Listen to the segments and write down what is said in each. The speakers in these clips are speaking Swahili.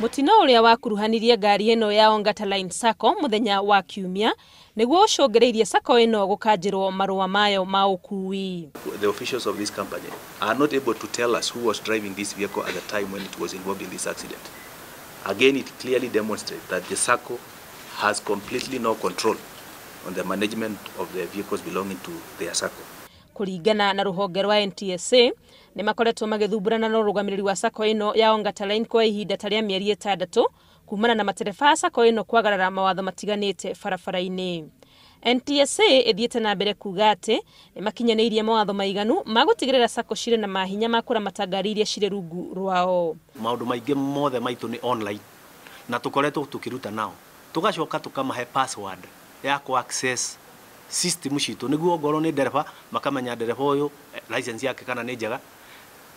Mutino uria wakuruhanirie ngari eno ya Ongata Line Sacco muthenya wa Kiumia niguo ucungereirie Sacco eno gukanjirwo marua mayo ma ukui. The officials of this company are not able to tell us who was driving this vehicle at the time when it was involved in this accident. Again, it clearly demonstrates that the Sacco has completely no control on the management of the vehicles belonging to their Sacco. Kuringana na ruhonge rwa NTSA ni makoretwo magithumburana na rugamiriri wa Sacco ino ya Ongata Line kwa ihinda taria mieri 6 kumana na matereba Sacco ino kwagarara mawatho matiganite barabara-ini. NTSA ithiete na mbere kuga ati ni makinyanirie mawatho maiganu magutigirira Sacco cire na mahinya makura matangari iria cire rungu rwao. Maundu maingi mothe maitu ni online na tukoretwo tukiruta nao tugacoka tukamahe password ya ku access system citu niguo ngoro ni ndereba makamenya ndereba uyu license yake kana ni njega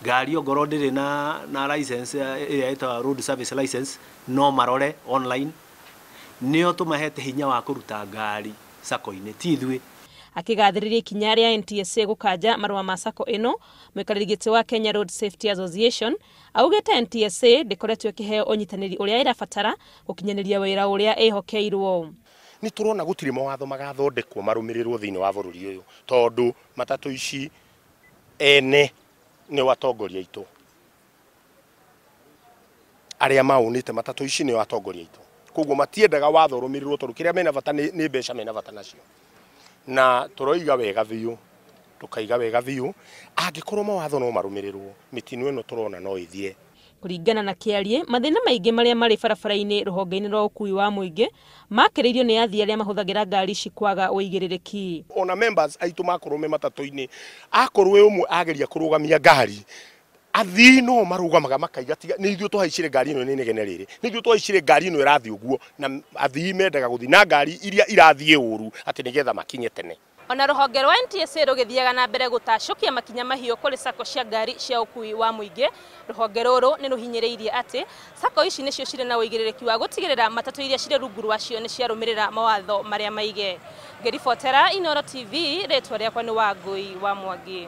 ngari ngoro ndiri na license ira ita road service license no marore online nio tumahete hinya wa kuruta ngari Sacco-ini tithwe. Akigathiriria ikinya ria NTSA gukanja marua ma Sacco ino mwikarigite wa Kenya Road Safety Association augete NTSA ndikoretwo ikiheo unyitaniri uria irabatara gukinyaniria wira uria ehokeirwo. Ni turona gutiri mawatho magathondekwo marumirirwo thiini wa bururi uyu tondu matatu ici ene ni watongoria itu aria maunite matatu ici ni watongoria itu koguo matiendaga watho rumirirwo tondu kiria mena bata ni mbeca mena bata nacio na turoiga wega biu tukaiga wega biu angikorwo mawatho no marumirirwo mitino ino turona no ithie. Kuringana na Kiarie mathina maingi maria mari barabara-ini ruhonge-ini rwa ukui wa muingi makireirio ni athii aria mahuthagira ngari cikwaga uigiririki. Ona members aitu makorume matatu-ini akorwe umwe ageria kurugamia ngari athii no marugamaga makaiga tiga ni ithuo tuhaicire ngari ino ni negene riri ni ithuo tuhaicire ngari ino irathii uguo na athii mendaga guthii na ngari iria irathii uru ati nigetha makinye tene. Ona ruhonge rwa NTSA rugithiaga na mbere gutacukia makinya mahiu kuri Sacco cia ngari cia ukui wa muingi ruhonge ruru ni ruhinyiriirie ati Sacco ici nicio cire na uigiririki wa gutigirira matatu iria cire rungu rwacio ni cia rumirira mawatho maria maige. Ngiribotera Inooro TV, ritwa riakwa ni Wangui wa Mwangi.